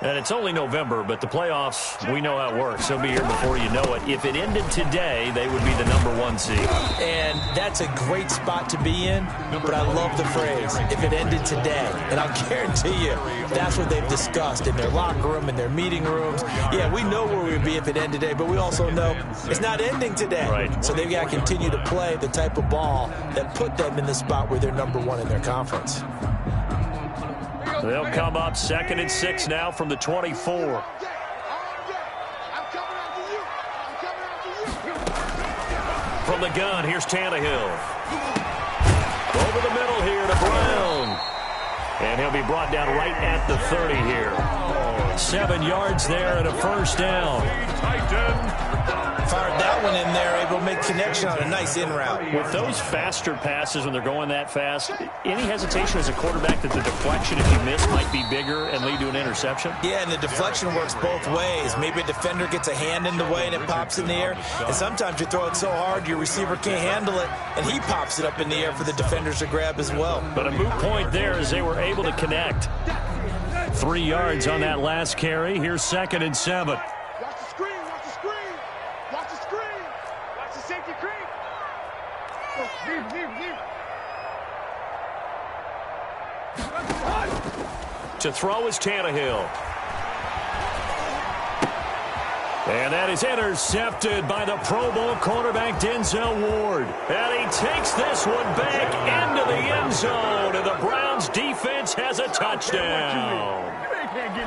And it's only November, but the playoffs, we know how it works. They'll be here before you know it. If it ended today, they would be the #1 seed. And that's a great spot to be in, but I love the phrase, if it ended today. And I'll guarantee you, that's what they've discussed in their locker room, in their meeting rooms. Yeah, we know where we would be if it ended today, but we also know it's not ending today. Right. So they've got to continue to play the type of ball that put them in the spot where they're #1 in their conference. They'll come up 2nd and 6 now from the 24. From the gun, here's Tannehill. Over the middle here to Brown. And he'll be brought down right at the 30 here. 7 yards there and a first down. Fired that one in there, able to make connection on a nice in route. With those faster passes when they're going that fast, any hesitation as a quarterback that the deflection, if you miss, might be bigger and lead to an interception? Yeah, and the deflection works both ways. Maybe a defender gets a hand in the way and it pops in the air. And sometimes you throw it so hard your receiver can't handle it, and he pops it up in the air for the defenders to grab as well. But a moot point there as they were able to connect. 3 yards on that last carry. Here's 2nd and 7. To throw is Tannehill. And that is intercepted by the Pro Bowl cornerback Denzel Ward. And he takes this one back into the end zone. And the Browns defense has a touchdown.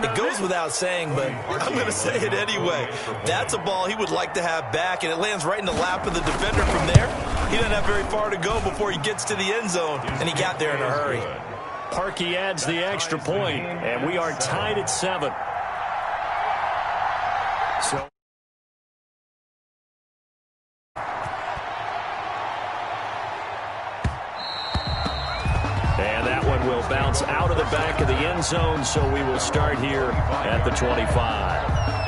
It goes without saying, but I'm going to say it anyway. That's a ball he would like to have back, and it lands right in the lap of the defender from there. He doesn't have very far to go before he gets to the end zone, and he got there in a hurry. Parkey adds the extra point, and we are tied at 7. So and that one will bounce out of the back of the end zone, so we will start here at the 25.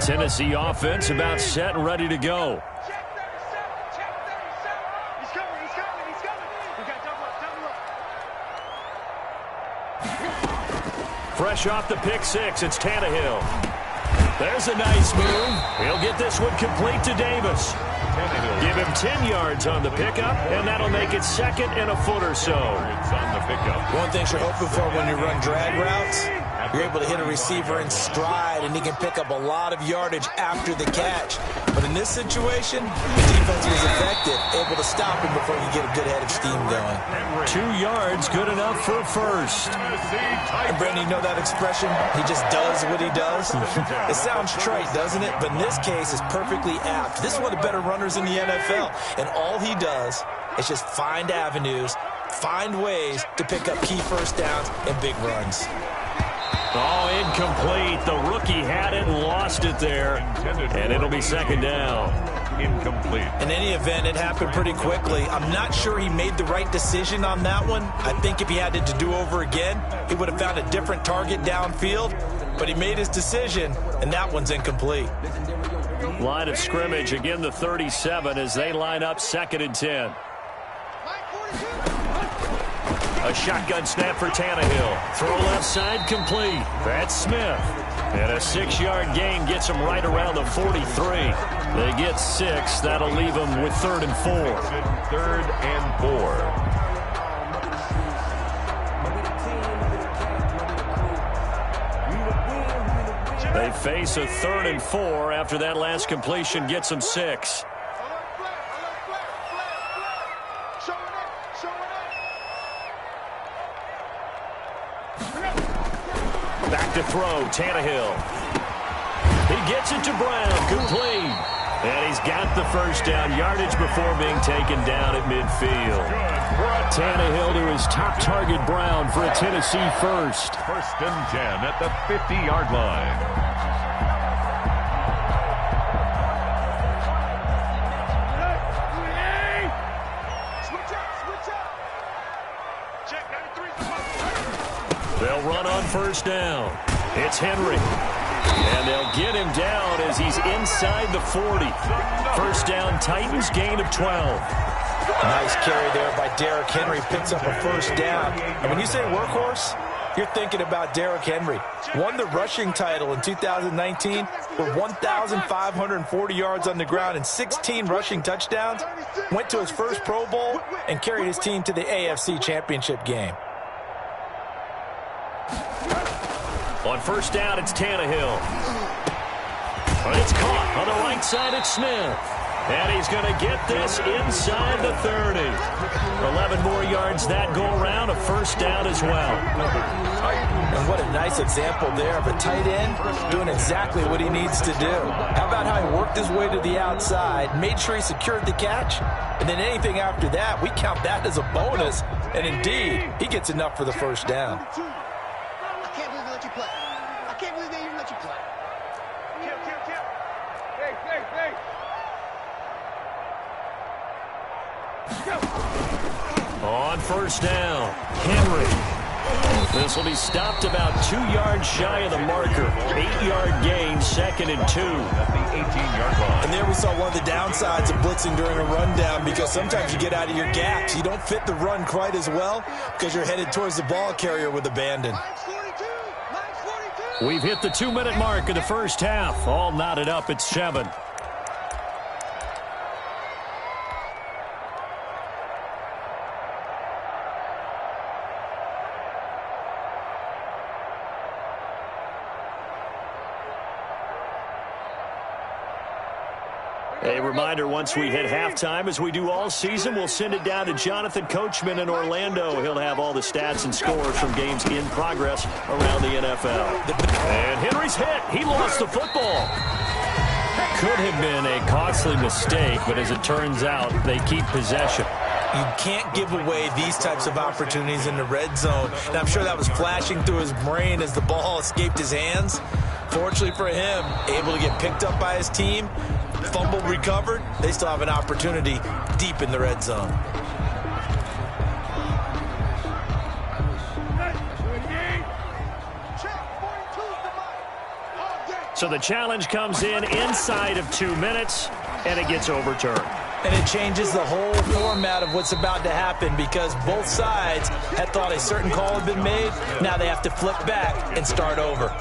Tennessee offense about set and ready to go. Fresh off the pick six, it's Tannehill. There's a nice move. He'll get this one complete to Davis. Give him 10 yards on the pickup, and that'll make it 2nd and a foot or so. One thing you're hoping for when you run drag routes, you're able to hit a receiver in stride, and he can pick up a lot of yardage after the catch. But in this situation, the defense was effective, able to stop him before you get a good head of steam going. 2 yards, good enough for a first. And Brandon, you know that expression? He just does what he does. It sounds trite, doesn't it? But in this case, it's perfectly apt. This is one of the better runners in the NFL, and all he does is just find avenues, find ways to pick up key first downs and big runs. Oh, incomplete. The rookie had it and lost it there. And it'll be 2nd down. Incomplete. In any event, it happened pretty quickly. I'm not sure he made the right decision on that one. I think if he had it to do over again, he would have found a different target downfield. But he made his decision, and that one's incomplete. Line of scrimmage, again the 37 as they line up 2nd and 10. A shotgun snap for Tannehill. Throw left side complete. That's Smith. And a 6-yard gain gets him right around the 43. They get 6. That'll leave them with 3rd and 4. 3rd and 4. They face a 3rd and 4 after that last completion gets them 6. Back to throw, Tannehill. He gets it to Brown, complete. And he's got the first down yardage before being taken down at midfield. Tannehill to his top target, Brown, for a Tennessee first. 1st and 10 at the 50-yard line. They'll run on 1st down. It's Henry. And they'll get him down as he's inside the 40. First down, Titans, gain of 12. Nice carry there by Derrick Henry. Picks up a first down. And when you say workhorse, you're thinking about Derrick Henry. Won the rushing title in 2019 with 1,540 yards on the ground and 16 rushing touchdowns. Went to his first Pro Bowl and carried his team to the AFC Championship game. On first down, it's Tannehill. But it's caught on the right side. It's Smith. And he's going to get this inside the 30. 11 more yards that go around, a first down as well. And what a nice example there of a tight end doing exactly what he needs to do. How about how he worked his way to the outside, made sure he secured the catch, and then anything after that, we count that as a bonus. And indeed, he gets enough for the first down. I can't believe they let you play. I can't believe they even let you play. Hey. On first down, Henry. This will be stopped about 2 yards shy of the marker. 8-yard gain, 2nd and 2. At the 18-yard line. And there we saw one of the downsides of blitzing during a rundown, because sometimes you get out of your gaps. You don't fit the run quite as well because you're headed towards the ball carrier with abandon. We've hit the 2-minute mark of the first half. All knotted up at 7. A reminder, once we hit halftime, as we do all season, we'll send it down to Jonathan Coachman in Orlando. He'll have all the stats and scores from games in progress around the NFL. And Henry's hit. He lost the football. Could have been a costly mistake, but as it turns out, they keep possession. You can't give away these types of opportunities in the red zone. And I'm sure that was flashing through his brain as the ball escaped his hands. Fortunately for him, able to get picked up by his team, fumble recovered. They still have an opportunity deep in the red zone. So the challenge comes in inside of 2 minutes, and it gets overturned. And it changes the whole format of what's about to happen, because both sides had thought a certain call had been made. Now they have to flip back and start over.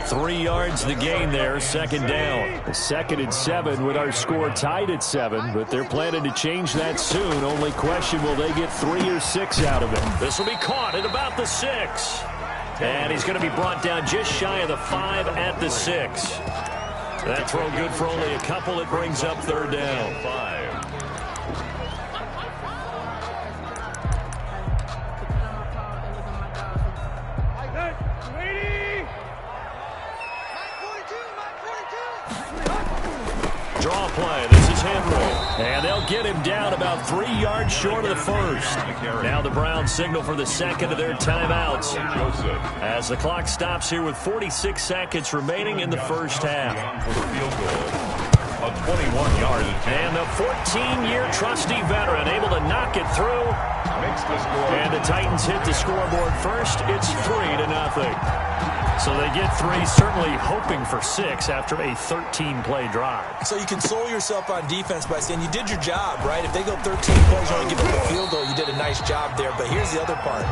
3 yards the gain there, 2nd down. 2nd and 7 with our score tied at 7, but they're planning to change that soon. Only question, will they get 3 or 6 out of it? This will be caught at about the 6. And he's going to be brought down just shy of the 5 at the 6. That throw good for only a couple. It brings up 3rd down. 5. Draw play. This is Henry. And they'll get him down about 3 yards short of the first. Now the Browns signal for the second of their timeouts, as the clock stops here with 46 seconds remaining in the first half. A 21-yard And the 14-year trusty veteran able to knock it through. makes the score. And the Titans hit the scoreboard first. It's 3-0. So they get 3, certainly hoping for 6 after a 13-play drive. So you console yourself on defense by saying you did your job, right? If they go 13 plays, you only give up a field goal, you did a nice job there. But here's the other part.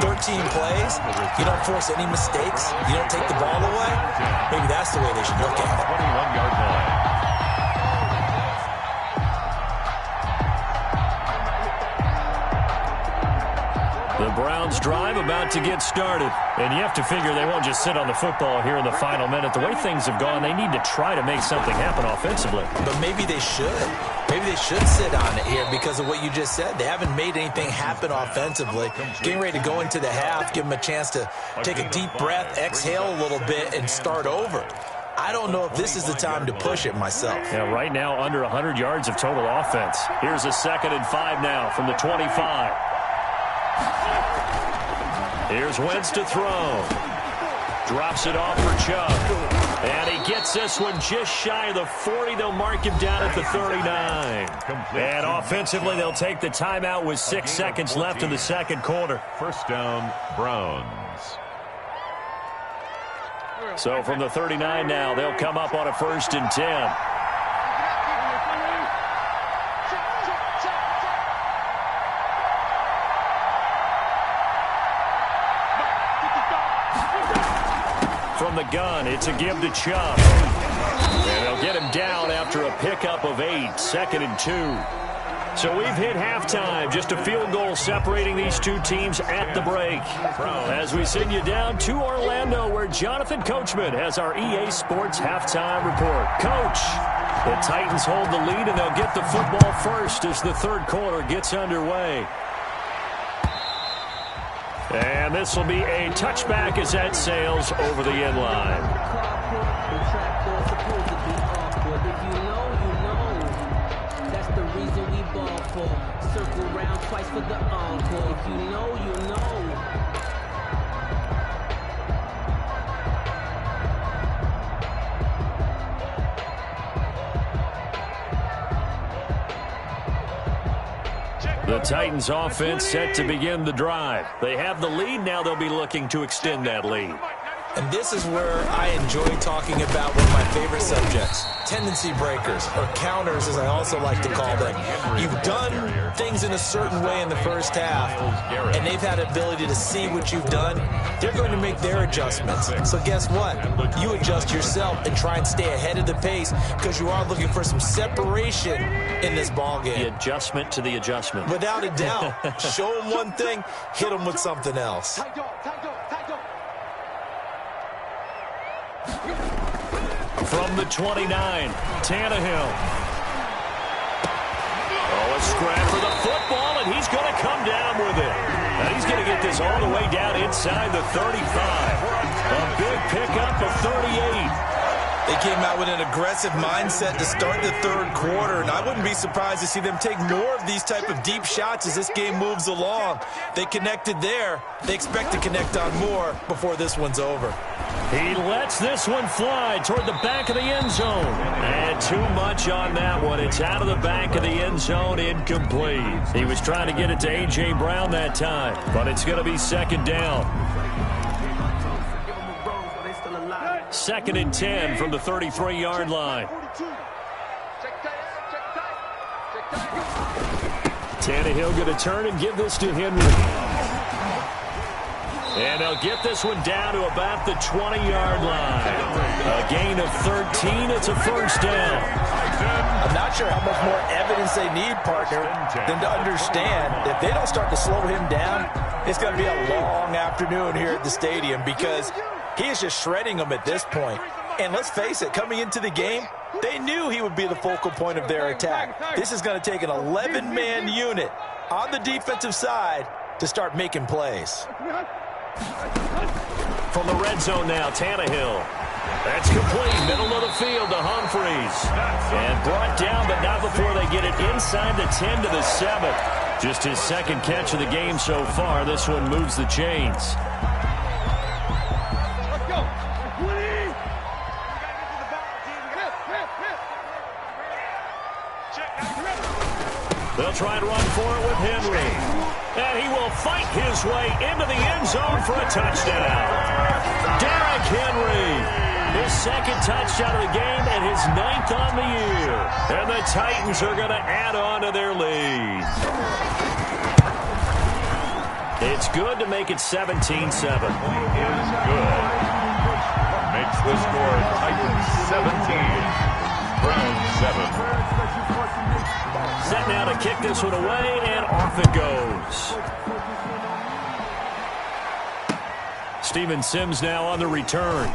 13 plays, you don't force any mistakes, you don't take the ball away. Maybe that's the way they should look at it. 21-yard line. The Browns drive about to get started. And you have to figure they won't just sit on the football here in the final minute. The way things have gone, they need to try to make something happen offensively. But maybe they should. Maybe they should sit on it here because of what you just said. They haven't made anything happen offensively. Getting ready to go into the half, give them a chance to take a deep breath, exhale a little bit, and start over. I don't know if this is the time to push it myself. Yeah, right now under 100 yards of total offense. Here's a 2nd and 5 now from the 25. Here's Wentz to throw. Drops it off for Chubb. And he gets this one just shy of the 40. They'll mark him down at the 39. And offensively, they'll take the timeout with 6 seconds left in the second quarter. First down, Browns. So from the 39 now, they'll come up on a 1st and 10. From the gun, it's a give to Chubb. And they'll get him down after a pickup of 8, 2nd and 2. So we've hit halftime, just a field goal separating these two teams at the break. As we send you down to Orlando, where Jonathan Coachman has our EA Sports halftime report. Coach, the Titans hold the lead, and they'll get the football first as the 3rd quarter gets underway. And this will be a touchback as that sails over the end line. Circle round twice for the encore. If you know, you know. The Titans offense set to begin the drive. They have the lead. Now they'll be looking to extend that lead. And this is where I enjoy talking about one of my favorite subjects, tendency breakers, or counters as I also like to call them. You've done things in a certain way in the first half, and they've had the ability to see what you've done. They're going to make their adjustments. So guess what? You adjust yourself and try and stay ahead of the pace because you are looking for some separation in this ballgame. The adjustment to the adjustment. Without a doubt. Show them one thing, hit them with something else. From the 29, Tannehill. Oh, a scrap for the football, and he's going to come down with it. And he's going to get this all the way down inside the 35. A big pickup of 38. They came out with an aggressive mindset to start the 3rd quarter, and I wouldn't be surprised to see them take more of these type of deep shots as this game moves along. They connected there. They expect to connect on more before this one's over. He lets this one fly toward the back of the end zone. And too much on that one. It's out of the back of the end zone, incomplete. He was trying to get it to A.J. Brown that time, but it's going to be 2nd down. 2nd and 10 from the 33-yard line. Tannehill going to turn and give this to Henry. And they'll get this one down to about the 20-yard line. A gain of 13. It's a 1st down. I'm not sure how much more evidence they need, partner, than to understand that if they don't start to slow him down, it's going to be a long afternoon here at the stadium because he is just shredding them at this point. And let's face it, coming into the game, they knew he would be the focal point of their attack. This is going to take an 11-man unit on the defensive side to start making plays. From the red zone now, Tannehill. That's complete. Middle of the field to Humphreys. And brought down, but not before they get it inside the 10 to the 7. Just his 2nd catch of the game so far. This one moves the chains. They'll try and run for it with Henry. And he will fight his way into the end zone for a touchdown. Derrick Henry, his 2nd touchdown of the game and his 9th on the year. And the Titans are going to add on to their lead. It's good to make it 17-7. Is good. Makes the score Titans 17, Browns 7. Set now to kick this one away, and off it goes. Steven Sims now on the return.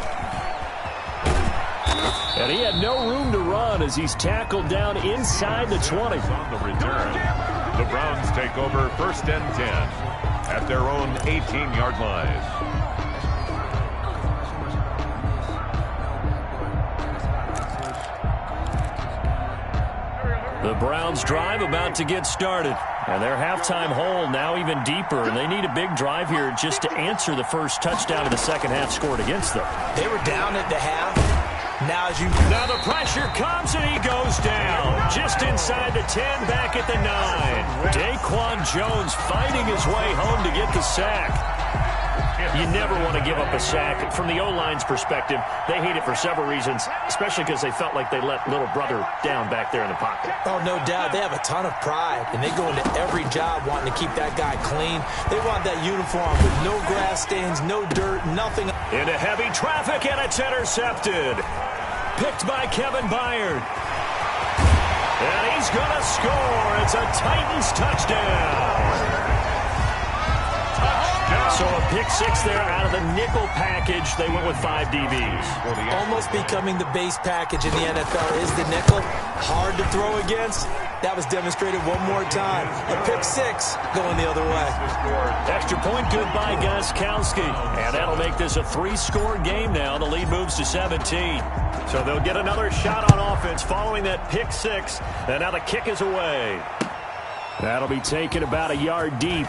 And he had no room to run as he's tackled down inside the 20. On the return, the Browns take over 1st and 10 at their own 18-yard line. The Browns drive about to get started. And their halftime hole now even deeper. And they need a big drive here just to answer the first touchdown of the 2nd half scored against them. They were down at the half. Now the pressure comes and he goes down. Just inside the 10, back at the 9. Daquan Jones fighting his way home to get the sack. You never want to give up a sack. From the O-line's perspective, they hate it for several reasons, especially because they felt like they let little brother down back there in the pocket. Oh, no doubt. They have a ton of pride, and they go into every job wanting to keep that guy clean. They want that uniform with no grass stains, no dirt, nothing. Into heavy traffic, and it's intercepted. Picked by Kevin Byard. And he's going to score. It's a Titans touchdown. So a pick six there out of the nickel package. They went with 5 DBs. Almost becoming the base package in the NFL is the nickel. Hard to throw against. That was demonstrated one more time. A pick six going the other way. Extra point good by Gostkowski. And that'll make this a 3-score game now. The lead moves to 17. So they'll get another shot on offense following that pick six. And now the kick is away. That'll be taken about a yard deep.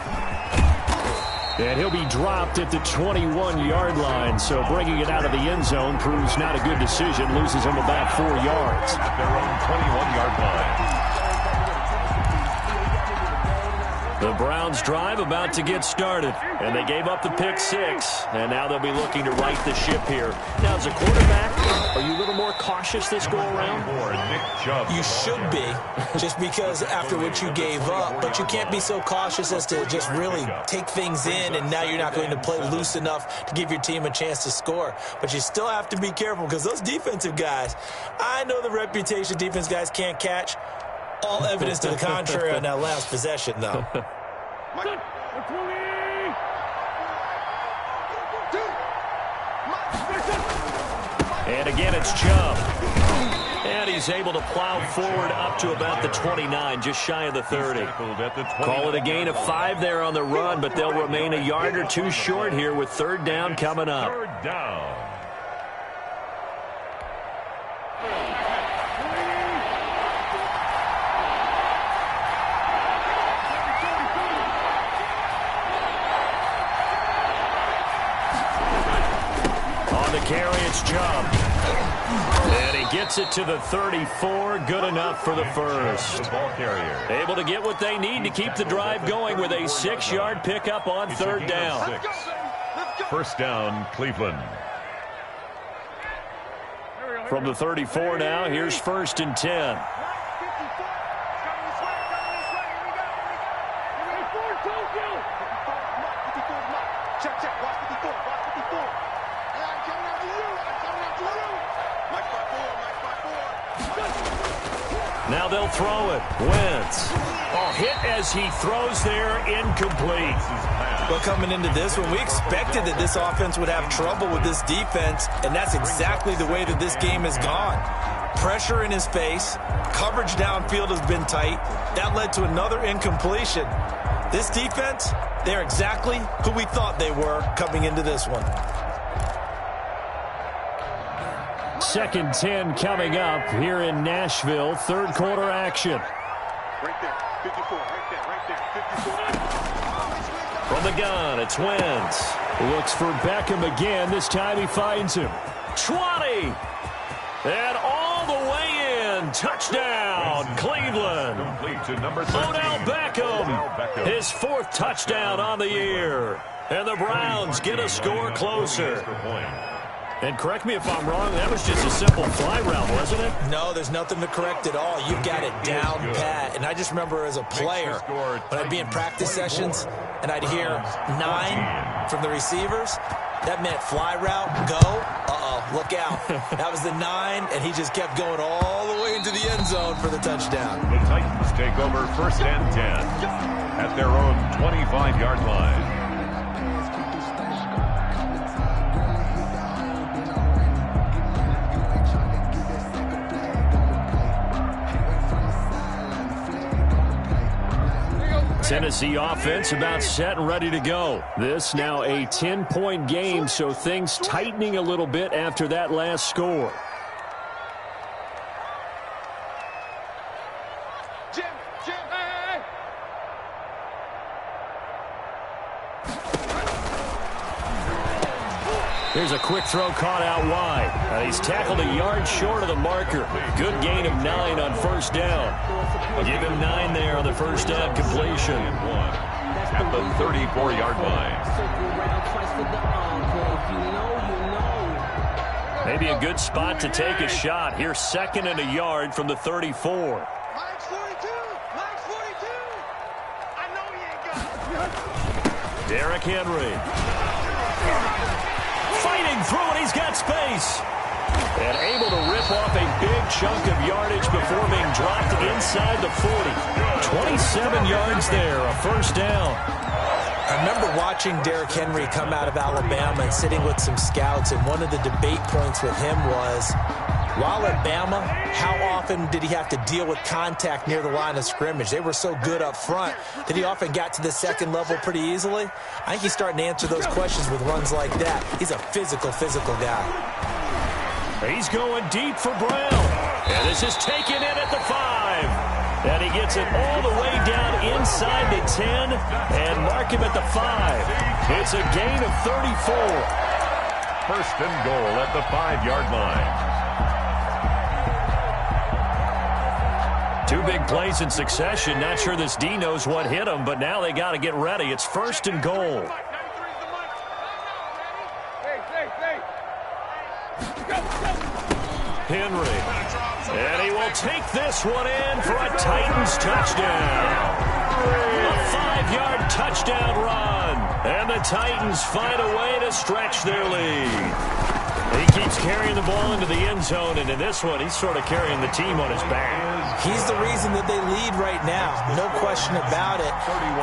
And he'll be dropped at the 21-yard line. So bringing it out of the end zone proves not a good decision. Loses him about 4 yards. At their own 21-yard line. The Browns drive about to get started, and they gave up the pick six, and now they'll be looking to right the ship here. Now, as a quarterback, are you a little more cautious this go-around? You should be, just because after what you gave up, but you can't be so cautious as to just really take things in, and now you're not going to play loose enough to give your team a chance to score. But you still have to be careful, because those defensive guys, I know the reputation defense guys can't catch. All evidence to the contrary on that last possession, though. And again, it's Chubb. And he's able to plow forward up to about the 29, just shy of the 30. Call it a gain of 5 there on the run, but they'll remain a yard or 2 short here with 3rd down coming up. 3rd down. Carry, it's Chubb. And he gets it to the 34. Good enough for the first. Able to get what they need to keep the drive going with a 6-yard pickup on 3rd down. 1st down, Cleveland. From the 34 now, here's 1st and 10. Now they'll throw it. Wentz. Oh, hit as he throws there, incomplete. But coming into this one, we expected that this offense would have trouble with this defense, and that's exactly the way that this game has gone. Pressure in his face. Coverage downfield has been tight. That led to another incompletion. This defense, they're exactly who we thought they were coming into this one. 2nd 10 coming up here in Nashville. 3rd quarter action. Right there, 54, right there, 54. From the gun, it's Wentz. Looks for Beckham again. This time he finds him. 20. And all the way in. Touchdown, Cleveland. Odell Beckham. His 4th touchdown on the year. And the Browns get a score closer. And correct me if I'm wrong, that was just a simple fly route, wasn't it? No, there's nothing to correct at all. You've got it down pat. And I just remember as a player, when I'd be in practice sessions and I'd hear 9 from the receivers, that meant fly route, go, look out. That was the 9, and he just kept going all the way into the end zone for the touchdown. The Titans take over 1st and 10 at their own 25-yard line. Tennessee offense about set and ready to go. This now a 10-point game, so things tightening a little bit after that last score. Here's a quick throw caught out wide. He's tackled a yard short of the marker. Good gain of 9 on 1st down. Give him 9 there on the 1st down completion. at the 34-yard line. Circle round twice for the encore. If you know, you know. Maybe a good spot to take a shot. Here's 2nd and a yard from the 34. Mike's 42. Mike's 42. I know he ain't got it. Derrick Henry. Fighting through it. He's got space. And able to rip off a big chunk of yardage before being dropped inside the 40. 27 yards there, a first down. I remember watching Derrick Henry come out of Alabama and sitting with some scouts, and one of the debate points with him was, while at Bama, how often did he have to deal with contact near the line of scrimmage? They were so good up front that he often got to the second level pretty easily. I think he's starting to answer those questions with runs like that. He's a physical guy. He's going deep for Brown. And this is taken in at the 5. And he gets it all the way down inside the 10 and mark him at the 5. It's a gain of 34. First and goal at the 5-yard line. Two big plays in succession. Not sure this D knows what hit him, but now they got to get ready. It's 1st and goal. Henry. And he will take this one in for a Titans touchdown. A 5-yard touchdown run. And the Titans find a way to stretch their lead. He keeps carrying the ball into the end zone, and in this one, he's sort of carrying the team on his back. He's the reason that they lead right now. No question about it.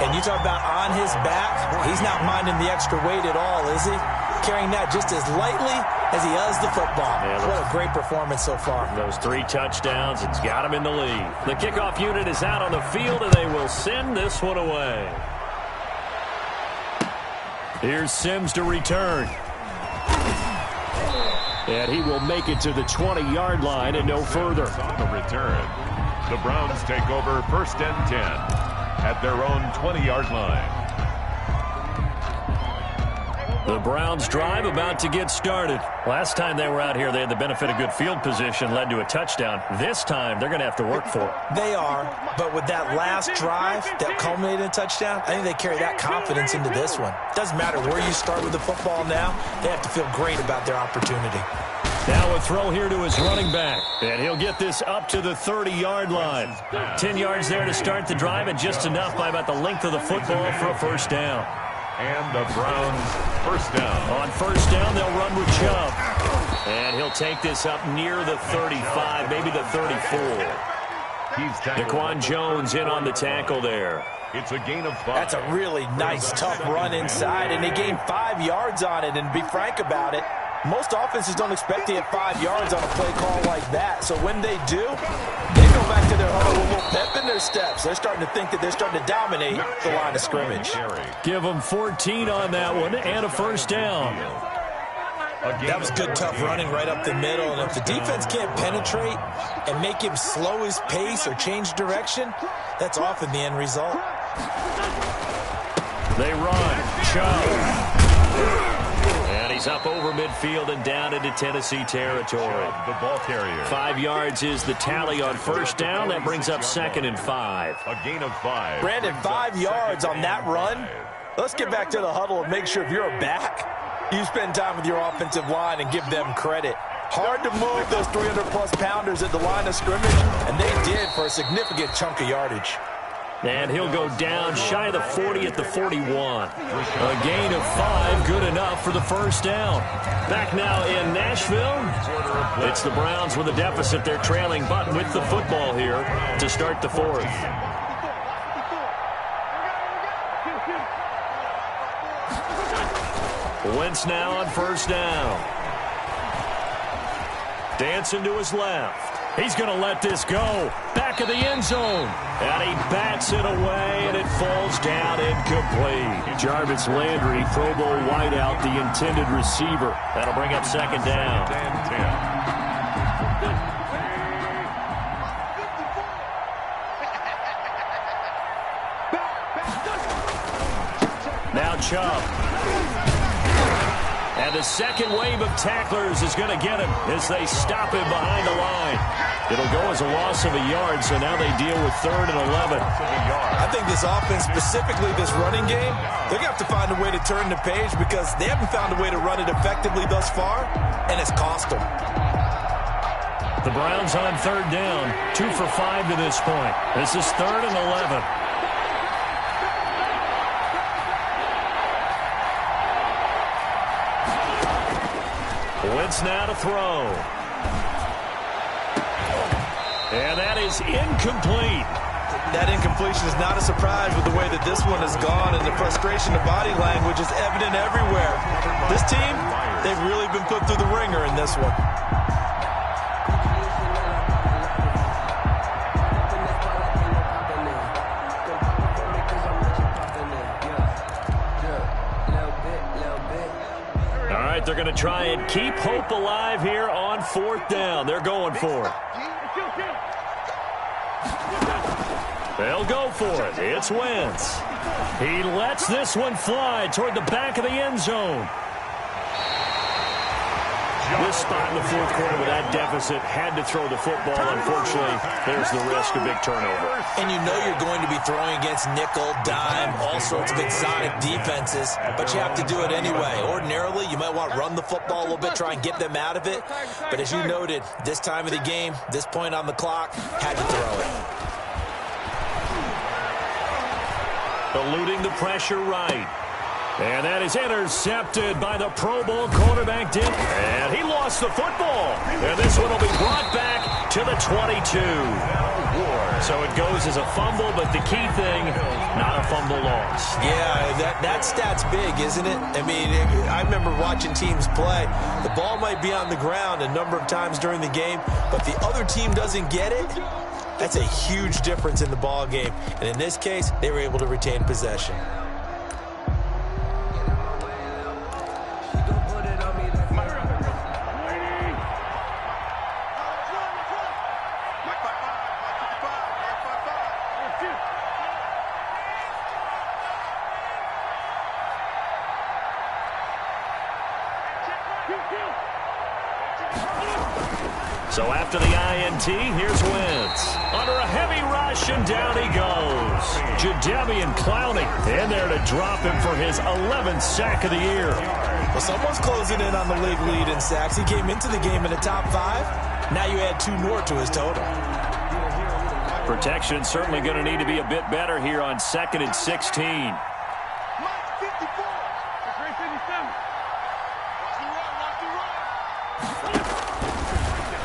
And you talk about on his back, he's not minding the extra weight at all, is he? Carrying that just as lightly as he does the football. Yeah, what a great performance so far. Those 3 touchdowns, it's got him in the lead. The kickoff unit is out on the field, and they will send this one away. Here's Sims to return. And he will make it to the 20-yard line and no further. On the return, the Browns take over 1st and 10 at their own 20-yard line. The Browns drive about to get started. Last time they were out here, they had the benefit of good field position, led to a touchdown. This time, they're going to have to work for it. They are, but with that last drive that culminated in a touchdown, I think they carry that confidence into this one. Doesn't matter where you start with the football now, they have to feel great about their opportunity. Now a throw here to his running back, and he'll get this up to the 30-yard line. 10 yards there to start the drive, and just enough by about the length of the football for a first down. And the Browns first down. On first down, they'll run with Chubb. And he'll take this up near the 35, maybe the 34. Daquan Jones in on the tackle there. It's a gain of 5. That's a really nice, tough run inside, and they gained 5 yards on it. And be frank about it, most offenses don't expect to get 5 yards on a play call like that. So when they do, they go back to their huddle with a little pep in their steps. They're starting to think that they're starting to dominate the line of scrimmage. Give them 14 on that one and a first down. That was good, tough running right up the middle. And if the defense can't penetrate and make him slow his pace or change direction, that's often the end result. They run. Chubb. And he's up over midfield and down into Tennessee territory. The ball carrier. 5 yards is the tally on first down. That brings up 2nd and 5. A gain of 5. Brandon, 5 yards on that run. Let's get back to the huddle and make sure if you're a back, you spend time with your offensive line and give them credit. Hard to move those 300-plus pounders at the line of scrimmage, and they did for a significant chunk of yardage. And he'll go down shy of the 40 at the 41. A gain of 5, good enough for the first down. Back now in Nashville, it's the Browns with a deficit. They're trailing, but with the football here to start the 4th. Wentz now on first down. Dancing to his left. He's going to let this go. Back of the end zone. And he bats it away, and it falls down incomplete. Jarvis Landry, Pro Bowl wideout, the intended receiver. That'll bring up 2nd down. Now Chubb. And the second wave of tacklers is going to get him as they stop him behind the line. It'll go as a loss of a yard, so now they deal with 3rd and 11. I think this offense, specifically this running game, they're going to have to find a way to turn the page because they haven't found a way to run it effectively thus far, and it's cost them. The Browns on 3rd down, 2 for 5 to this point. This is 3rd and 11. Wentz now to throw. And that is incomplete. That incompletion is not a surprise with the way that this one has gone, and the frustration of body language is evident everywhere. This team, they've really been put through the ringer in this one. They're going to try and keep hope alive here on 4th down. They're going for it. They'll go for it. It's Wentz. He lets this one fly toward the back of the end zone. This spot in the 4th quarter with that deficit, had to throw the football. Unfortunately, there's the risk of big turnover. And you know you're going to be throwing against nickel, dime, all sorts of exotic defenses, but you have to do it anyway. Ordinarily, you might want to run the football a little bit, try and get them out of it. But as you noted, this time of the game, this point on the clock, had to throw it. Eluding the pressure right. And that is intercepted by the Pro Bowl quarterback, and he lost the football. And this one will be brought back to the 22. So it goes as a fumble, but the key thing, not a fumble loss. Yeah, that stat's big, isn't it? I mean, I remember watching teams play. The ball might be on the ground a number of times during the game, but the other team doesn't get it. That's a huge difference in the ball game. And in this case, they were able to retain possession. So after the INT, here's Wentz. Under a heavy rush, and down he goes. Jadeveon Clowney in there to drop him for his 11th sack of the year. Well, someone's closing in on the league lead in sacks. He came into the game in the top 5. Now you add 2 more to his total. Protection certainly going to need to be a bit better here on 2nd and 16.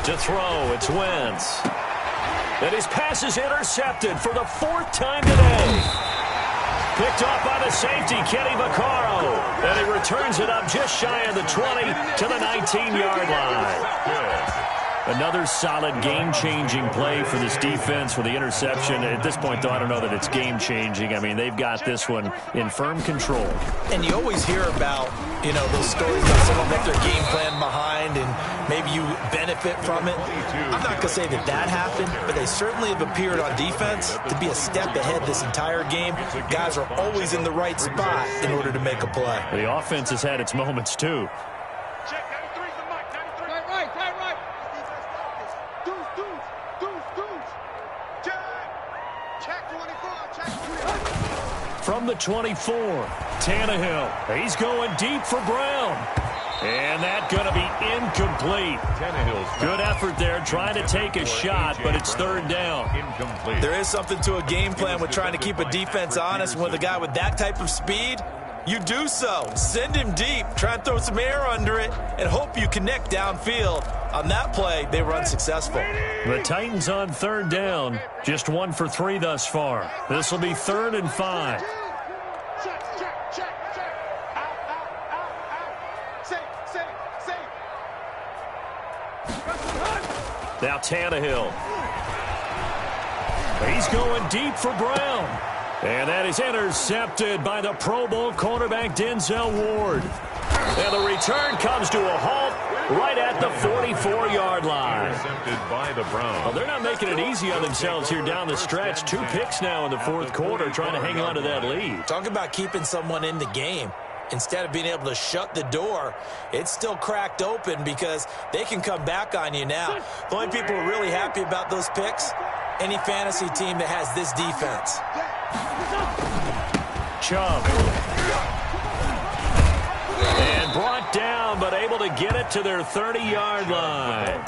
To throw, it's Wentz. And his pass is intercepted for the 4th time today. Picked off by the safety, Kenny Vaccaro. And he returns it up just shy of the 20 to the 19-yard line. Another solid game-changing play for this defense with the interception. At this point, though, I don't know that it's game-changing. I mean, they've got this one in firm control. And you always hear about, you know, those stories about someone left their game plan behind and maybe you benefit from it. I'm not going to say that that happened, but they certainly have appeared on defense to be a step ahead this entire game. Guys are always in the right spot in order to make a play. The offense has had its moments, too. From the 24, Tannehill. He's going deep for Brown. And that's going to be incomplete. Good effort there, trying to take a shot, but it's 3rd down. Incomplete. There is something to a game plan with trying to keep a defense honest. With a guy with that type of speed, you do so. Send him deep, try and throw some air under it, and hope you connect downfield. On that play, they were unsuccessful. The Titans on 3rd down, just 1 for 3 thus far. This will be 3rd and 5. Now Tannehill. He's going deep for Brown. And that is intercepted by the Pro Bowl cornerback Denzel Ward. And the return comes to a halt right at the 44-yard line. Intercepted by the Browns. Well, they're not making it easy on themselves here down the stretch. 2 picks now in the 4th quarter, trying to hang on to that lead. Talk about keeping someone in the game. instead of being able to shut the door, it's still cracked open because they can come back on you now. The only people who are really happy about those picks, any fantasy team that has this defense. Chubb. And brought down, but able to get it to their 30-yard line.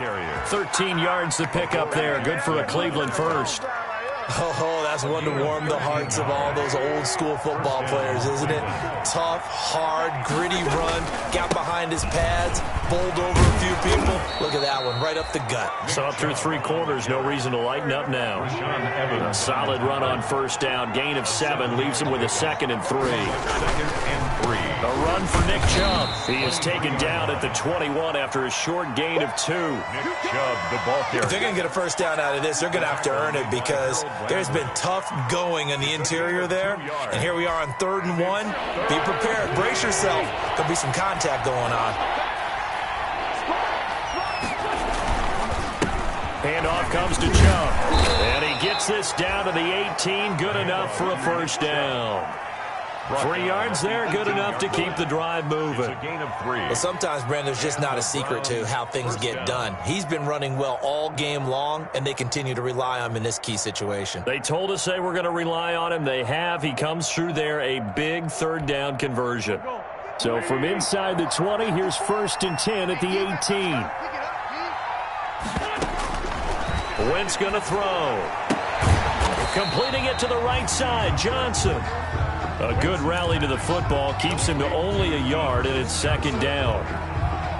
13 yards to pick up there. Good for a Cleveland first. Oh, that's one to warm the hearts of all those old-school football players, isn't it? Tough, hard, gritty run, got behind his pads, bowled over a few people. Look at that one, right up the gut. So up through 3 quarters, no reason to lighten up now. A solid run on first down, gain of 7, leaves him with a 2nd and 3. A run for Nick Chubb. He is taken down at the 21 after a short gain of 2. Nick Chubb, the ball carrier. If they're going to get a first down out of this, they're going to have to earn it because there's been tough going in the interior there. And here we are on 3rd and 1. Be prepared. Brace yourself. Could be some contact going on. Handoff comes to Chubb. And he gets this down to the 18. Good enough for a first down. 3 yards there, good enough to keep the drive moving. It's a gain of 3. Well, sometimes, Brandon, there's just not a secret to how things get done. He's been running well all game long, and they continue to rely on him in this key situation. They told us they were going to rely on him. They have. He comes through there, a big 3rd down conversion. So from inside the 20, here's 1st and 10 at the 18. Wentz going to throw. Completing it to the right side, Johnson. A good rally to the football, keeps him to only a yard, and it's 2nd down.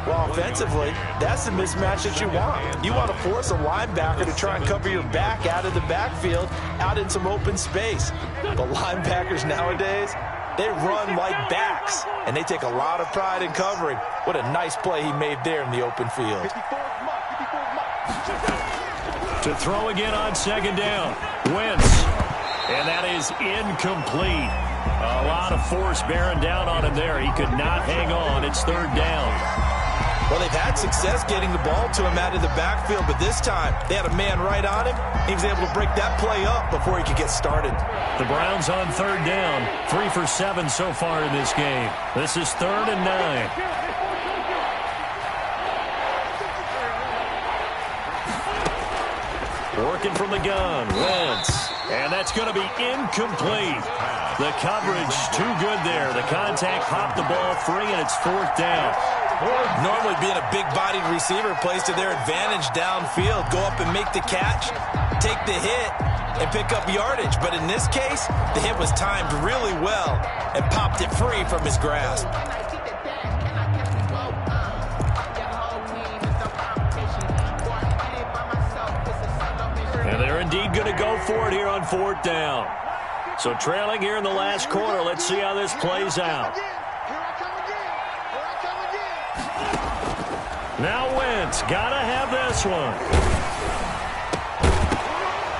Well, offensively, that's the mismatch that you want. You want to force a linebacker to try and cover your back out of the backfield, out in some open space. But linebackers nowadays, they run like backs, and they take a lot of pride in covering. What a nice play he made there in the open field. To throw again on 2nd down, Wentz. And that is incomplete. A lot of force bearing down on him there. He could not hang on. It's 3rd down. Well, they've had success getting the ball to him out of the backfield, but this time they had a man right on him. He was able to break that play up before he could get started. The Browns on 3rd down. 3 for 7 so far in this game. This is 3rd and 9. Working from the gun, Wentz. And that's going to be incomplete. The coverage too good there. The contact popped the ball free, and it's 4th down. Normally being a big-bodied receiver plays to their advantage downfield. Go up and make the catch, take the hit, and pick up yardage. But in this case, the hit was timed really well and popped it free from his grasp. And they're indeed going to go for it here on 4th down. So trailing here in the last quarter. Let's see how this plays out. Now Wentz, gotta have this one.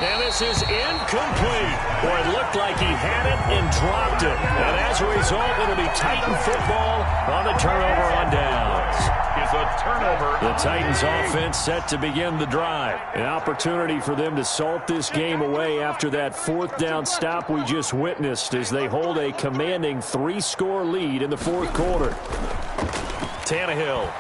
And this is incomplete. Boy, it looked like he had it and dropped it. And as a result, it'll be Titan football on the turnover on downs. Is a turnover. The Titans offense set to begin the drive. An opportunity for them to salt this game away after that 4th down stop we just witnessed as they hold a commanding 3-score lead in the 4th quarter. Tannehill.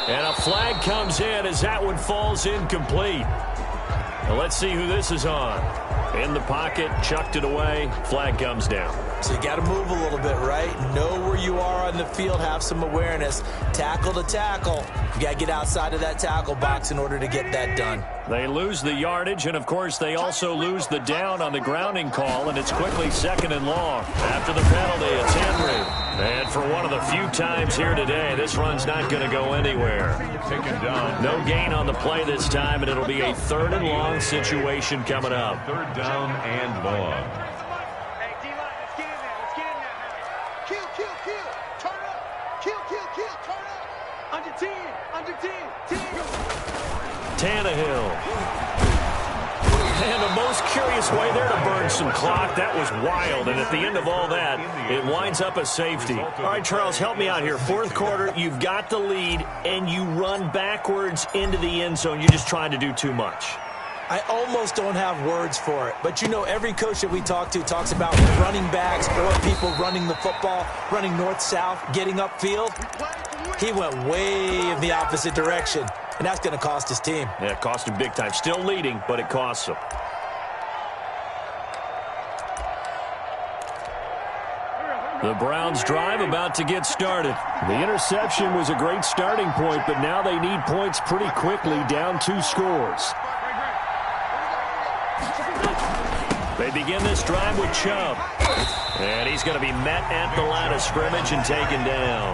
And a flag comes in as that one falls incomplete. Now let's see who this is on. In the pocket, chucked it away, flag comes down. So you got to move a little bit, right? Know where you are on the field, have some awareness. Tackle to tackle. You got to get outside of that tackle box in order to get that done. They lose the yardage, and of course they also lose the down on the grounding call, and it's quickly 2nd and long. After the penalty, it's Henry. And for one of the few times here today, this run's not going to go anywhere. Taken down. No gain on the play this time, and it'll be a 3rd and long situation coming up. 3rd down and long. Hey, D-line, let's get in there. Let's get in there now. Kill, kill, kill. Turn up. Kill, kill, kill. Turn up. Under 10. Under 10. 10. Tannehill. And the most curious way there to burn some clock. That was wild. And at the end of all that, it winds up a safety. All right, Charles, help me out here. 4th quarter, you've got the lead, and you run backwards into the end zone. You're just trying to do too much. I almost don't have words for it, but you know every coach that we talk to talks about running backs or people running the football, running north-south, getting upfield. He went way in the opposite direction, and that's going to cost his team. Yeah, it cost him big time. Still leading, but it costs him. The Browns drive about to get started. The interception was a great starting point, but now they need points pretty quickly, down 2 scores. They begin this drive with Chubb. And he's going to be met at the line of scrimmage and taken down.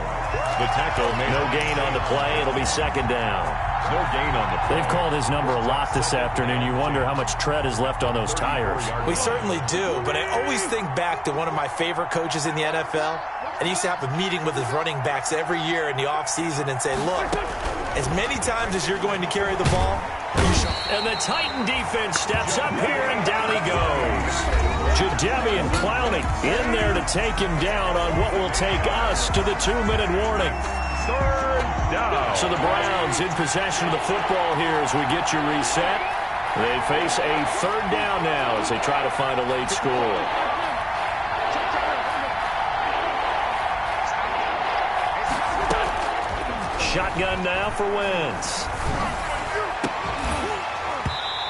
The tackle made no gain on the play. It'll be second down. No gain on the play. They've called his number a lot this afternoon. You wonder how much tread is left on those tires. We certainly do, but I always think back to one of my favorite coaches in the NFL. And he used to have a meeting with his running backs every year in the offseason and say, look, as many times as you're going to carry the ball, you should. And the Titan defense steps up here, and down he goes. Jadeveon Clowney in there to take him down on what will take us to the 2-minute warning. Third down. So the Browns in possession of the football here as we get you reset. They face a third down now as they try to find a late score. Shotgun now for Wentz.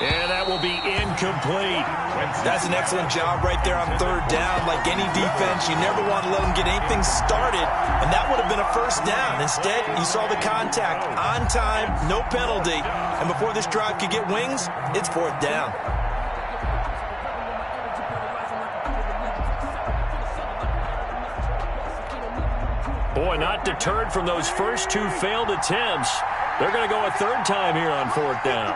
And that will be incomplete. That's an excellent job right there on third down. Like any defense, you never want to let them get anything started, and that would have been a first down. Instead, you saw the contact on time, no penalty, and before this drive could get wings, it's fourth down. Boy, not deterred from those first 2 failed attempts. They're going to go a third time here on fourth down.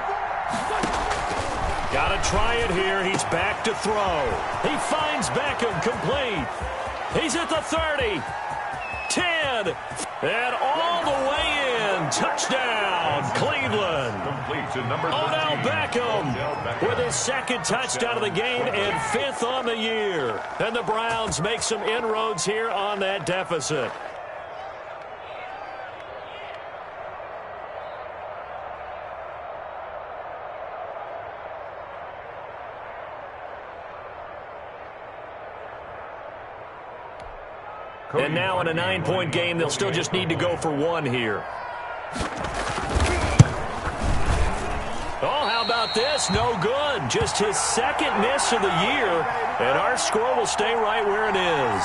Got to try it here. He's back to throw. He finds Beckham complete. He's at the 30. 10. And all the way in. Touchdown, Cleveland. Complete to number 13. Odell Beckham with his second touchdown of the game and 5th on the year. And the Browns make some inroads here on that deficit. And now in a 9-point game, they'll still just need to go for 1 here. Oh, how about this? No good. Just his second miss of the year. And our score will stay right where it is.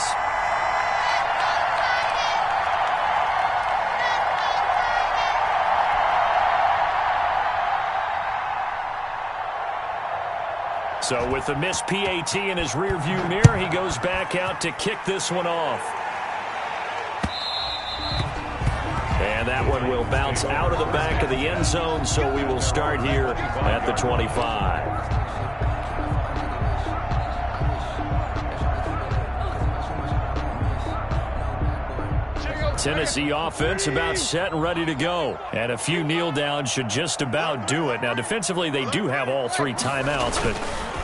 So with the missed PAT in his rearview mirror, he goes back out to kick this one off. And that one will bounce out of the back of the end zone, so we will start here at the 25. Tennessee offense about set and ready to go. And a few kneel downs should just about do it. Now, defensively, they do have all 3 timeouts, but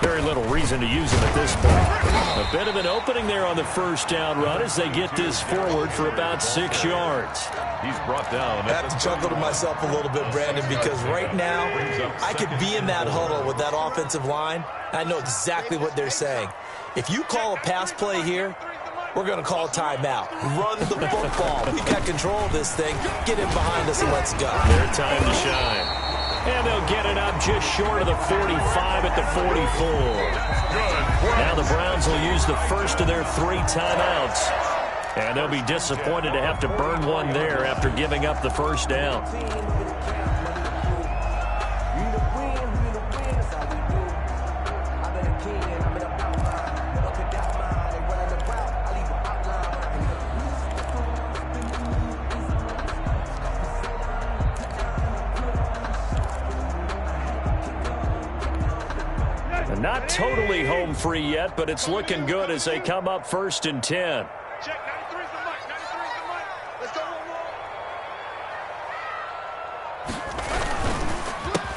very little reason to use them at this point. A bit of an opening there on the first down run as they get this forward for about 6 yards. He's brought down. I have to chuckle to myself a little bit, Brandon, because right now I could be in that huddle with that offensive line. I know exactly what they're saying. If you call a pass play here, we're going to call a timeout. Run the football. We've got control of this thing. Get it behind us and let's go. Their time to shine. And they'll get it up just short of the 45 at the 44. Now the Browns will use the first of their 3 timeouts. And they'll be disappointed to have to burn one there after giving up the first down. Not totally home free yet, but it's looking good as they come up 1st and 10. Check, 93's the mark, 93's the mark. Let's go,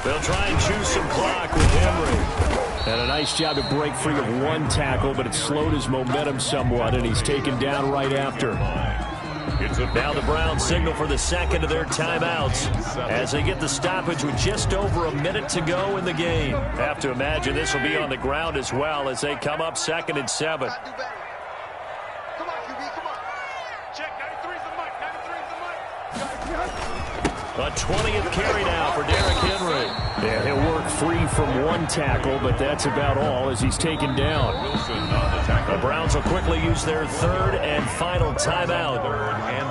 They'll try and choose some clock with Henry. And a nice job to break free of 1 tackle, but it slowed his momentum somewhat, and he's taken down right after. Now the Browns signal for the second of their timeouts as they get the stoppage with just over a minute to go in the game. Have to imagine this will be on the ground as well as they come up 2nd and 7. Come on, QB, come on. Check, 93's the mic, 93's the mic. A 20th carry now for Derrick Henry. Yeah, he'll work free from one tackle, but that's about all as he's taken down. The Browns will quickly use their 3rd and final timeout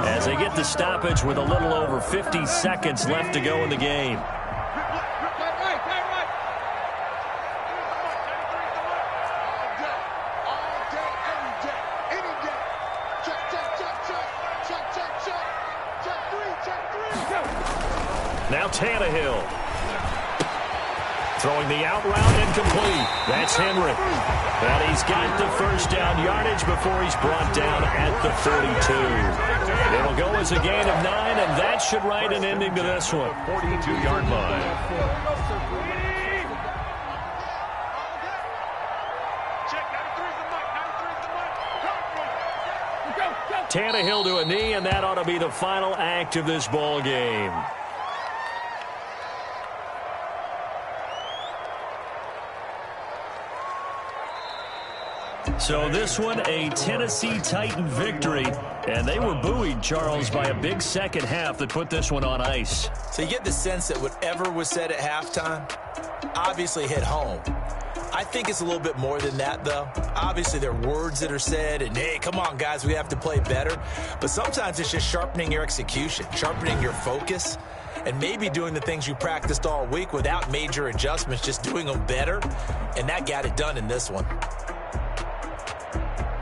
as they get the stoppage with a little over 50 seconds left to go in the game. Now Tannehill. Throwing the out route incomplete. That's Henry. And he's got the first down yardage before he's brought down at the 42. It'll go as a gain of 9, and that should write an ending to this one. 42-yard line. Tannehill to a knee, and that ought to be the final act of this ball game. So this one, a Tennessee Titan victory, and they were buoyed, Charles, by a big second half that put this one on ice. So you get the sense that whatever was said at halftime obviously hit home. I think it's a little bit more than that, though. Obviously, there are words that are said, and, hey, come on, guys, we have to play better. But sometimes it's just sharpening your execution, sharpening your focus, and maybe doing the things you practiced all week without major adjustments, just doing them better, and that got it done in this one.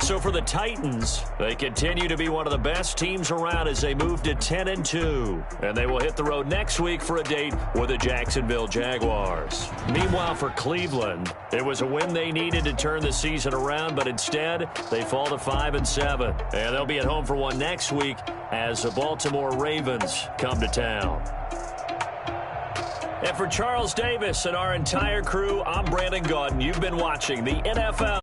So for the Titans, they continue to be one of the best teams around as they move to 10-2. And they will hit the road next week for a date with the Jacksonville Jaguars. Meanwhile, for Cleveland, it was a win they needed to turn the season around, but instead, they fall to 5-7. And they'll be at home for one next week as the Baltimore Ravens come to town. And for Charles Davis and our entire crew, I'm Brandon Gaudin. You've been watching the NFL.